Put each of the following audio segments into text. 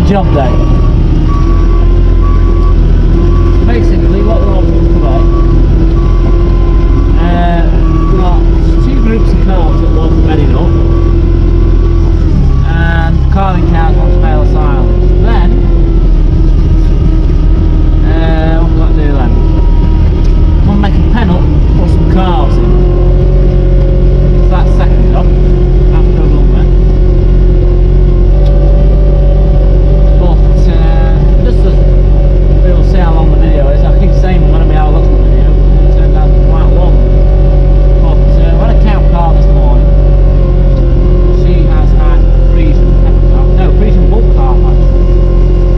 job day. Basically, what we're on today, we've got two groups of calves that want bedding up, and calving cows want to bail us silence. Then, what we've got to do then? We'll make a pen up, put some calves in. So that's second job, after I've done that. We'll see how long the video is. I keep saying we're going to be able to look at the video, but it turned out to be quite long. But we had a cow calf this morning. She has had Frisian heifer calf. No, Frisian bull calf actually.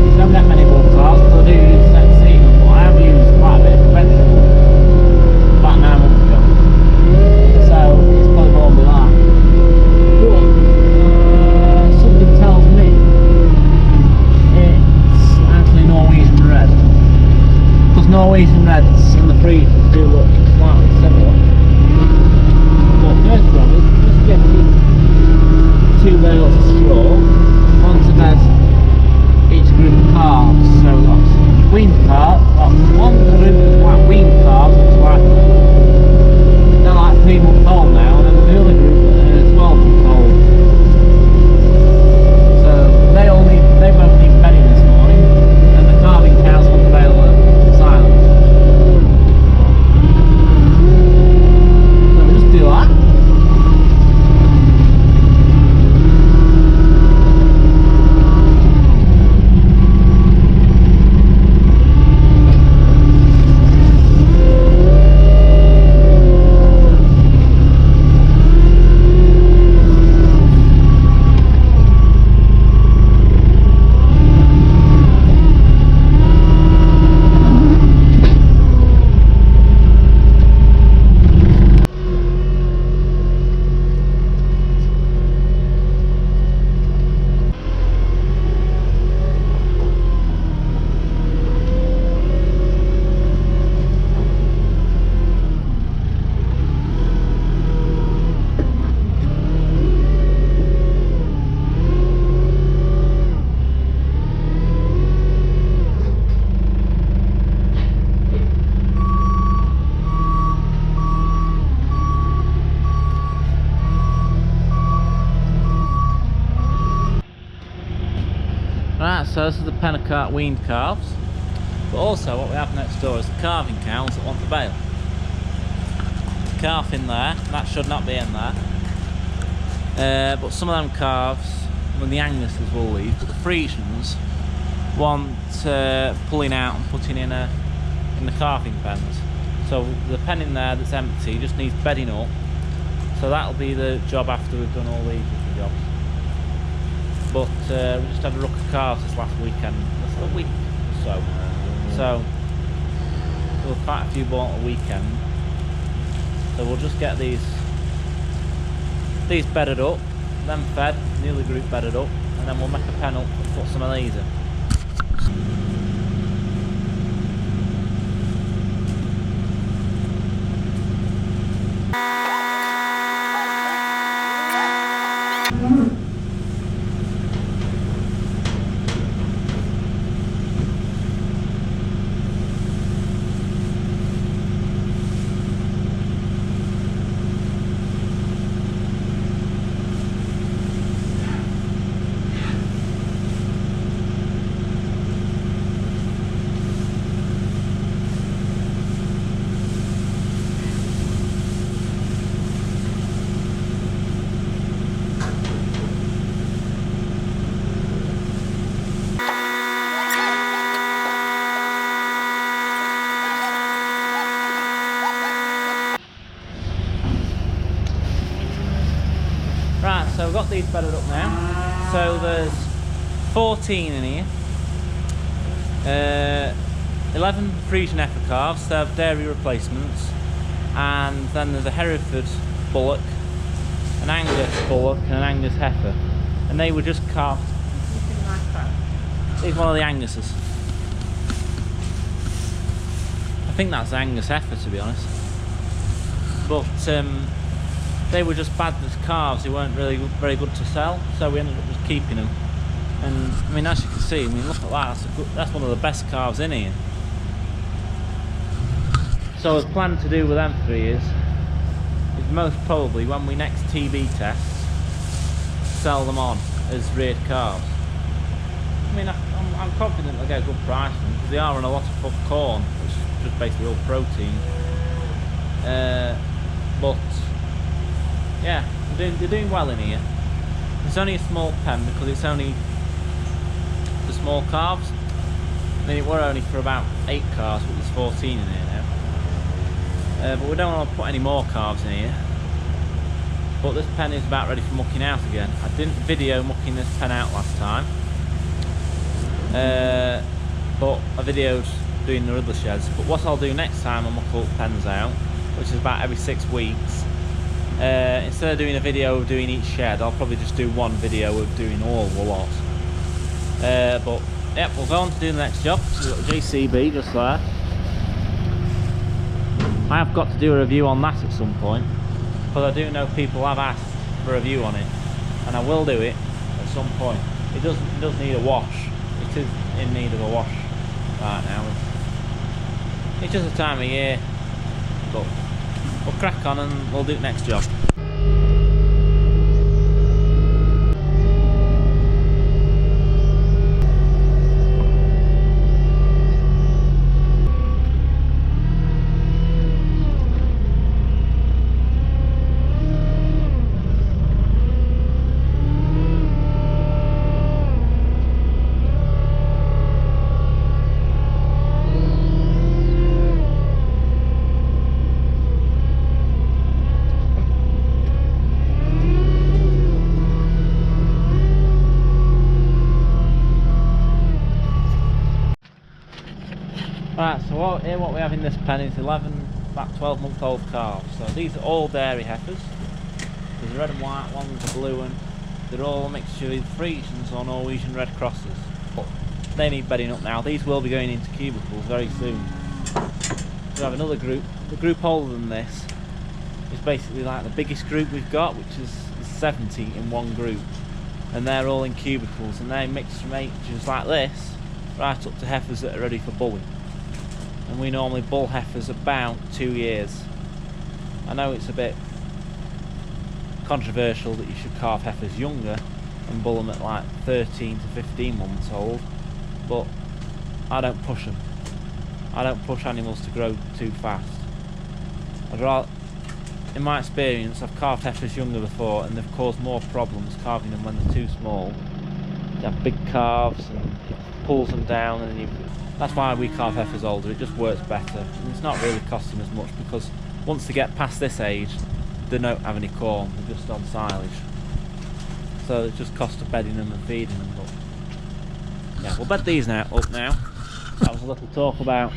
You don't get many bull calves, because I do use semen, but I have used quite a bit of conventional about 9 months ago. So it's probably going to be that. But something tells me it's actually Norwegian red. Because Norwegian reds and the Frisians do look slightly similar. But first job is just getting 2 bales of straw onto bed each group of calves. So we've got weaned calves, one group of like weaned calves, which like they're like 3 months old now, and then the other group is 12 months old. So they both need bedding this morning, and the calving cows want to bail silence. So we just do that. Right, so this is the pen of weaned calves, but also what we have next door is the calving cows that want the bail. The calf in there, that should not be in there, but some of them calves, well, the Angus's will leave, but the Frisians want pulling out and putting in the calving pens. So the pen in there that's empty just needs bedding up, so that'll be the job after we've done all these little jobs. But we just had a ruck of calves this last weekend, that's a week or so. So there were quite a few bought a weekend. So we'll just get these bedded up, then fed, nearly group bedded up, and then we'll make a pen up and put some of these in. Right, so we've got these bedded up now. So there's 14 in here. 11 Frisian heifer calves, they have dairy replacements. And then there's a Hereford bullock, an Angus bullock and an Angus heifer. And they were just calved. Here's one of the Anguses. I think that's Angus heifer, to be honest. But they were just bad as calves, they weren't really very good to sell, so we ended up just keeping them. And I mean, as you can see, I mean, look at that. That's one of the best calves in here. So, I plan to do with them 3 years is most probably when we next TB test, sell them on as reared calves. I mean, I'm confident they'll get a good price for them because they are on a lot of corn, which is just basically all protein. But yeah, they're doing well in here. It's only a small pen because it's only the small calves. I mean, it were only for about 8 calves, but there's 14 in here now. But we don't want to put any more calves in here. But this pen is about ready for mucking out again. I didn't video mucking this pen out last time. But I videoed doing the other sheds. But what I'll do next time I muck all the pens out, which is about every 6 weeks, instead of doing a video of doing each shed, I'll probably just do one video of doing all the lot. But yep, we'll go on to do the next job. So we've got JCB just there. I have got to do a review on that at some point, because I do know people have asked for a review on it, and I will do it at some point. It does need a wash. It is in need of a wash right now. It's just a time of year, but we'll crack on and we'll do the next job. Right, so here what we have in this pen is 11, about 12-month-old calves. So these are all dairy heifers. There's the red and white ones, the blue one. They're all a mixture of Friesians or Norwegian Red Crosses. But they need bedding up now. These will be going into cubicles very soon. We have another group. The group older than this is basically like the biggest group we've got, which is 70 in one group. And they're all in cubicles, and they mix from ages like this right up to heifers that are ready for bulling. And we normally bull heifers about 2 years. I know it's a bit controversial that you should calve heifers younger and bull them at like 13 to 15 months old, but I don't push them. I don't push animals to grow too fast. I'd rather, in my experience, I've calved heifers younger before and they've caused more problems calving them when they're too small. They have big calves and it pulls them down, and that's why we calve heifers older. It just works better, and it's not really costing as much because once they get past this age, they don't have any corn, they're just on silage. So it just costs of bedding them and feeding them. But yeah, we'll bed these up now. That was a little talk about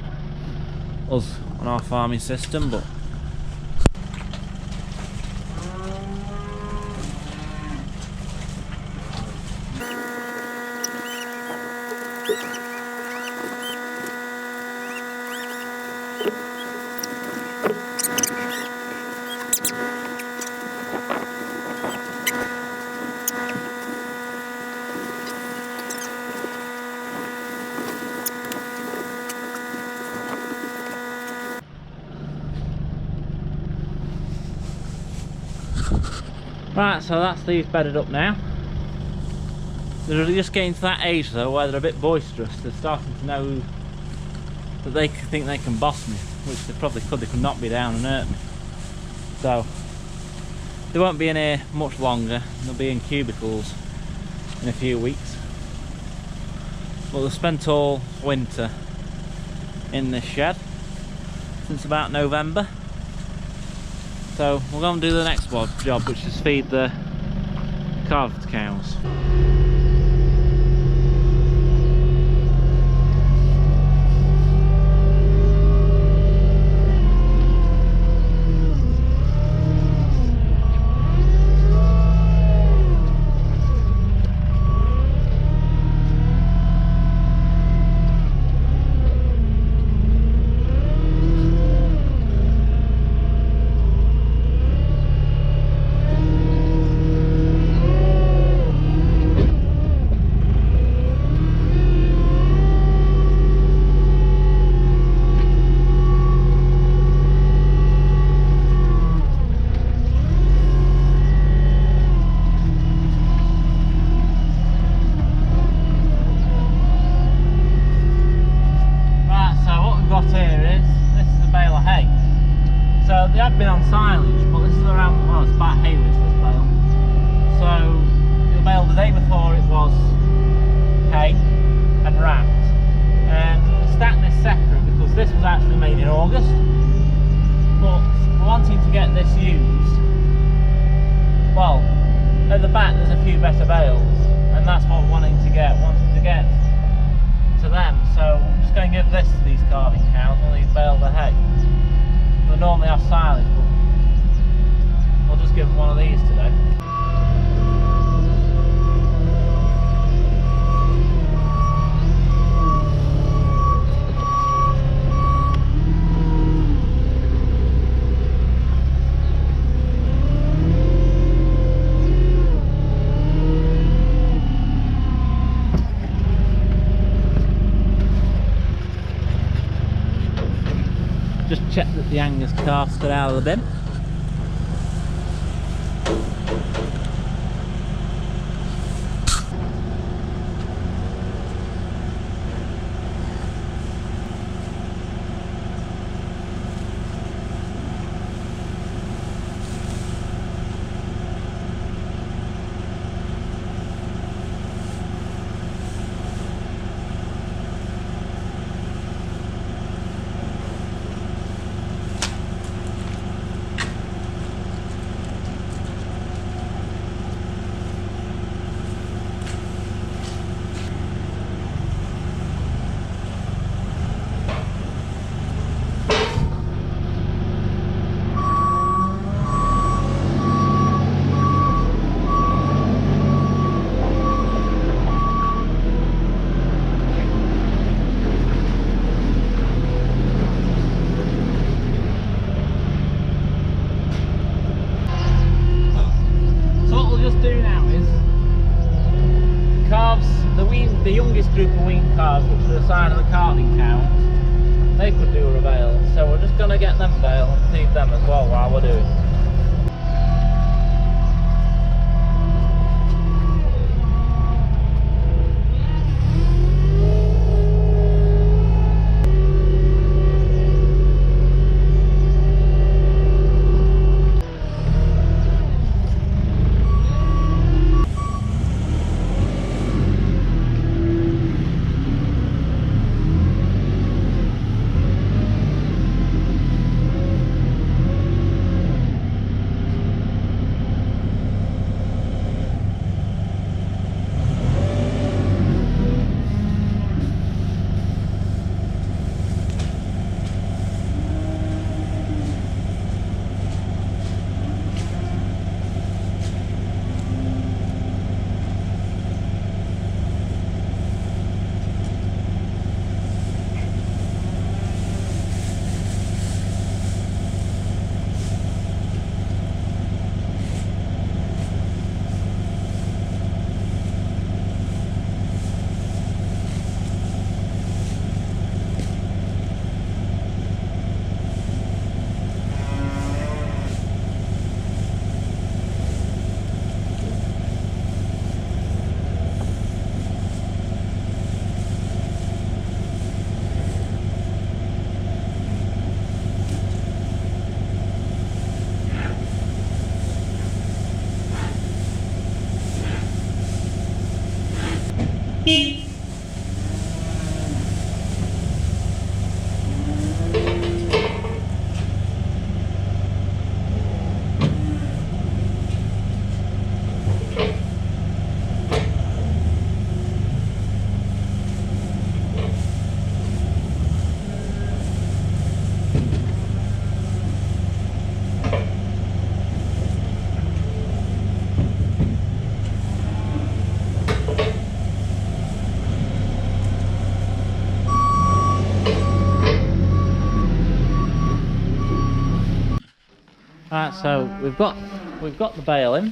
us on our farming system, but right, so that's these bedded up now. They're just getting to that age though where they're a bit boisterous. They're starting to know that they think they can boss me, which they probably could. They could knock me down and hurt me. So they won't be in here much longer. They'll be in cubicles in a few weeks. But they've spent all winter in this shed since about November. So we're going to do the next job, which is feed the calved cows. better bales, and that's what we're wanting to get to them. So we're just going to give this to these calving cows, one of these bales of hay. They normally have silage, but we'll just give them one of these today. Just check that the Angus calf's got out of the bin. The youngest group of weaned calves, which are the sign of the calving cows, they could do a bale, so we're just going to get them bale and feed them as well while we're doing it. Right, so we've got the bale in.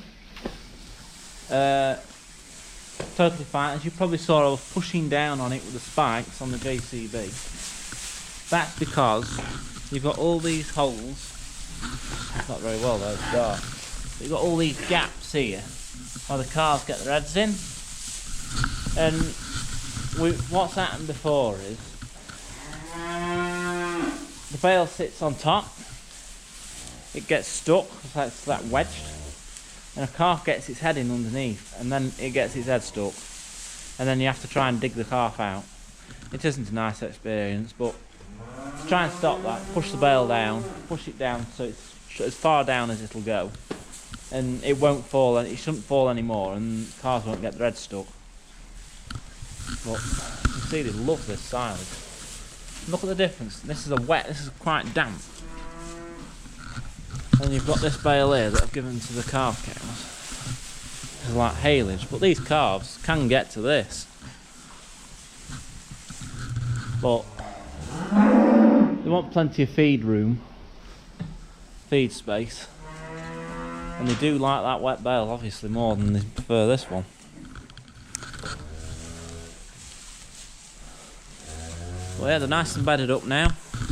Totally fine. As you probably saw, I was pushing down on it with the spikes on the JCB. That's because you've got all these holes. It's not very well though, it's dark. But you've got all these gaps here where the calves get their heads in. And what's happened before is the bale sits on top. It gets stuck, it's that wedged, and a calf gets its head in underneath, and then it gets its head stuck, and then you have to try and dig the calf out. It isn't a nice experience, but to try and stop that, push the bale down, push it down so it's as far down as it'll go, and it won't fall, and it shouldn't fall anymore, and cars won't get their heads stuck. But you can see they love this silage. Look at the difference. This is quite damp. And you've got this bale here that I've given to the calf cows. It's like haylage, but these calves can get to this. But they want plenty of feed room, feed space. And they do like that wet bale, obviously, more than they prefer this one. Well, yeah, they're nice and bedded up now.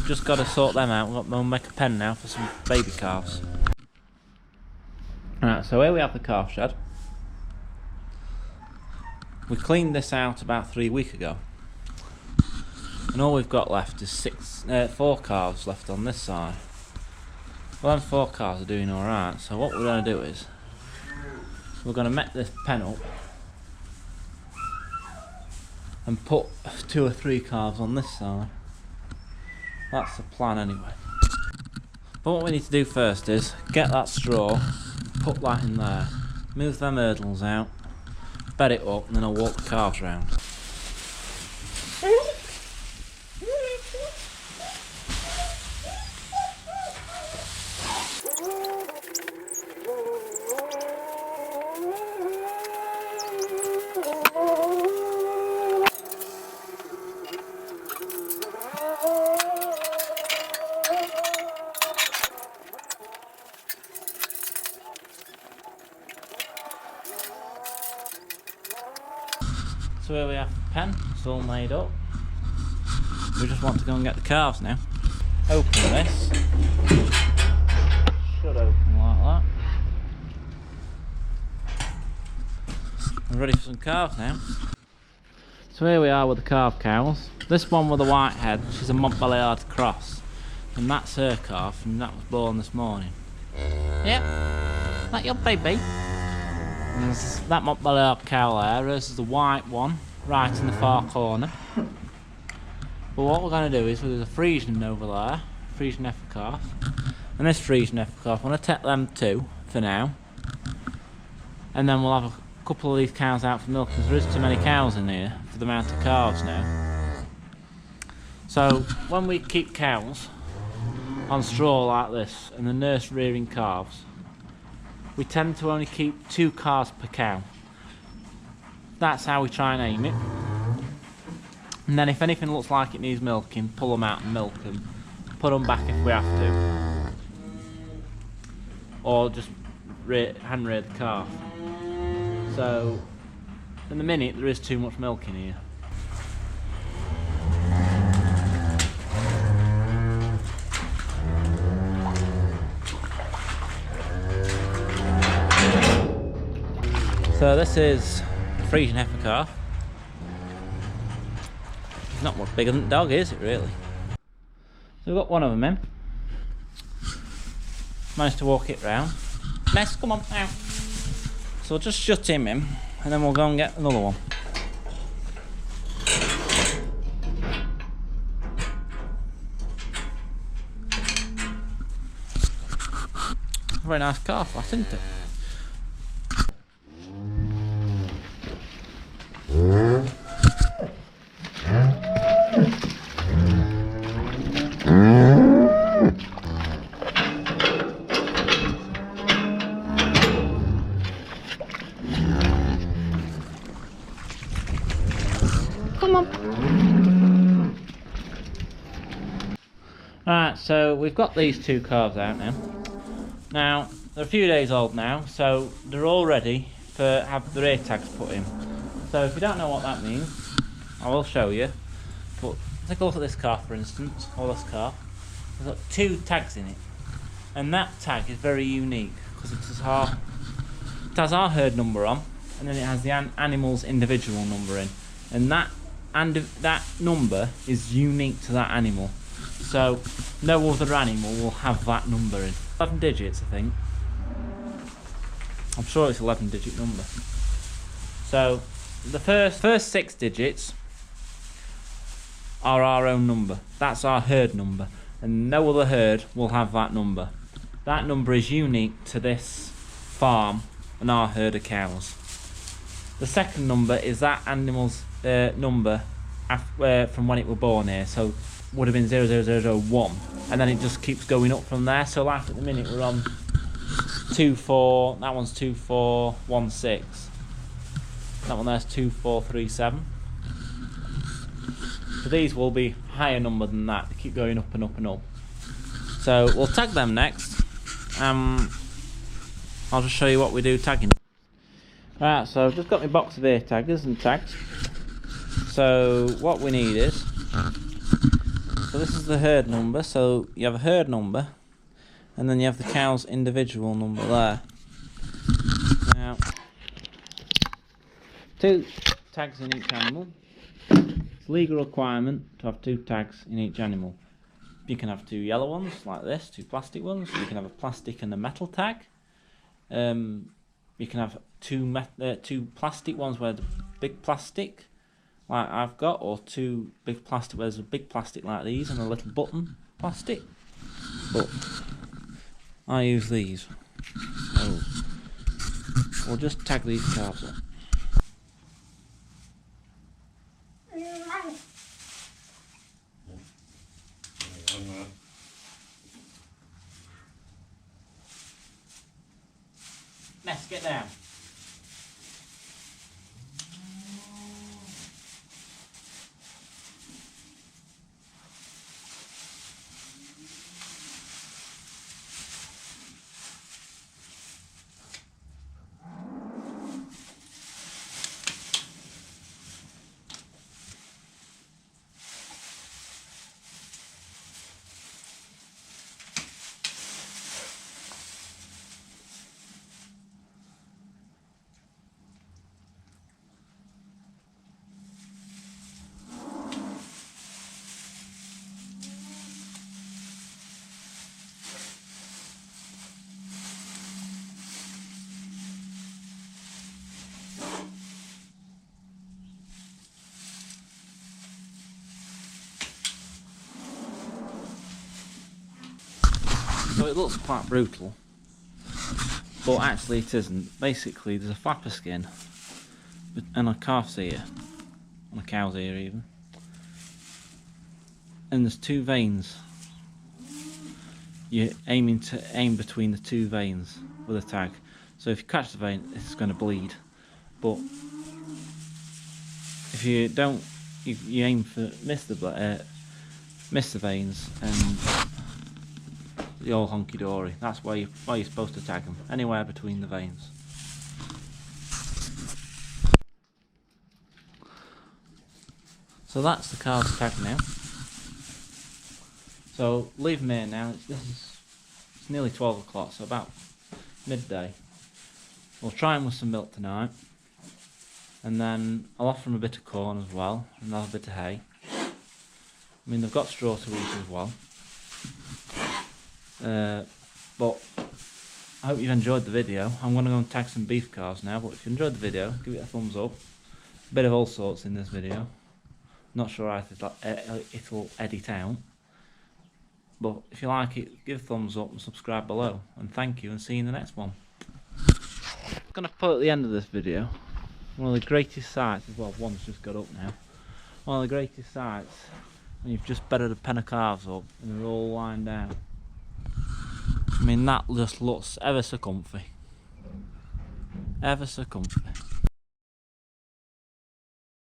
Just got to sort them out. We'll make a pen now for some baby calves. Alright, so here we have the calf shed. We cleaned this out about 3 weeks ago. And all we've got left is 4 calves left on this side. Well, them 4 calves are doing alright, so what we're going to do is we're going to make this pen up and put 2 or 3 calves on this side. That's the plan anyway. But what we need to do first is get that straw, put that in there, move them hurdles out, bed it up, and then I'll walk the calves round. So here we have the pen, it's all made up. We just want to go and get the calves now. Open this. Should open like that. We're ready for some calves now. So here we are with the calf cows. This one with the white head, she's a Montbéliard cross. And that's her calf, and that was born this morning. Yep, that your baby? And there's that Montbéliard cow there, hers is the white one, right in the far corner. But what we're going to do is, there's a Friesian over there, Friesian heifer calf, and this Friesian heifer calf. I'm going to take them 2 for now, and then we'll have a couple of these cows out for milk, because there is too many cows in here for the amount of calves now. So when we keep cows on straw like this, and the nurse rearing calves, we tend to only keep 2 calves per cow. That's how we try and aim it. And then if anything looks like it needs milking, pull them out and milk them. Put them back if we have to. Or just hand rear the calf. So, in the minute there is too much milk in here. So this is a Friesian heifer calf. It's not much bigger than a dog, is it really? So we've got one of them in. Managed to walk it round. Ness, come on, out. So we'll just shut him in, and then we'll go and get another one. Very nice calf, that, isn't it? Come on. Alright, so we've got these 2 calves out now. Now, they're a few days old now, so they're all ready to have their ear tags put in. So if you don't know what that means, I will show you. But take a look at this calf, for instance, or this calf. There's got 2 tags in it, and that tag is very unique because it has our herd number on, and then it has the animal's individual number in, and that number is unique to that animal. So no other animal will have that number in. 11 digits, I think. I'm sure it's 11-digit number. So the first 6 digits are our own number. That's our herd number, and no other herd will have that number. That number is unique to this farm and our herd of cows. The second number is that animal's number from when it were born here, so would have been 00001, and then it just keeps going up from there. So like at the minute we're on 24, that one's 2416, that one there's 2437. So these will be higher number than that, they keep going up and up and up. So we'll tag them next. I'll just show you what we do tagging. Right, so I've just got my box of ear taggers and tags. So what we need is, so this is the herd number, so you have a herd number and then you have the cow's individual number there. Now, 2 tags in each animal. It's a legal requirement to have 2 tags in each animal. You can have 2 yellow ones like this, 2 plastic ones. You can have a plastic and a metal tag. You can have 2 plastic ones where the big plastic like I've got, or 2 big plastic where there's a big plastic like these and a little button plastic. But I use these. So we'll just tag these calves up. Ness, get down. So it looks quite brutal, but actually it isn't. Basically there's a flapper skin and a calf's ear, and a cow's ear even, and there's 2 veins. You're aiming to aim between the 2 veins with a tag, so if you catch the vein it's going to bleed, but if you don't, you aim for miss the veins and the old honky dory. That's where you're supposed to tag them, anywhere between the veins. So that's the calves tagged now. So leave them here now. It's nearly 12 o'clock, so about midday. We'll try them with some milk tonight, and then I'll offer them a bit of corn as well, and another bit of hay. I mean, they've got straw to eat as well. But I hope you've enjoyed the video. I'm going to go and tag some beef calves now, but if you enjoyed the video, give it a thumbs up. A bit of all sorts in this video. Not sure how it'll edit out, but if you like it, give a thumbs up and subscribe below. And thank you, and see you in the next one. I'm going to put at the end of this video one of the greatest sights, well, one's just got up now. One of the greatest sights when you've just bedded a pen of calves up and they're all lying down. I mean, that just looks ever so comfy. Ever so comfy.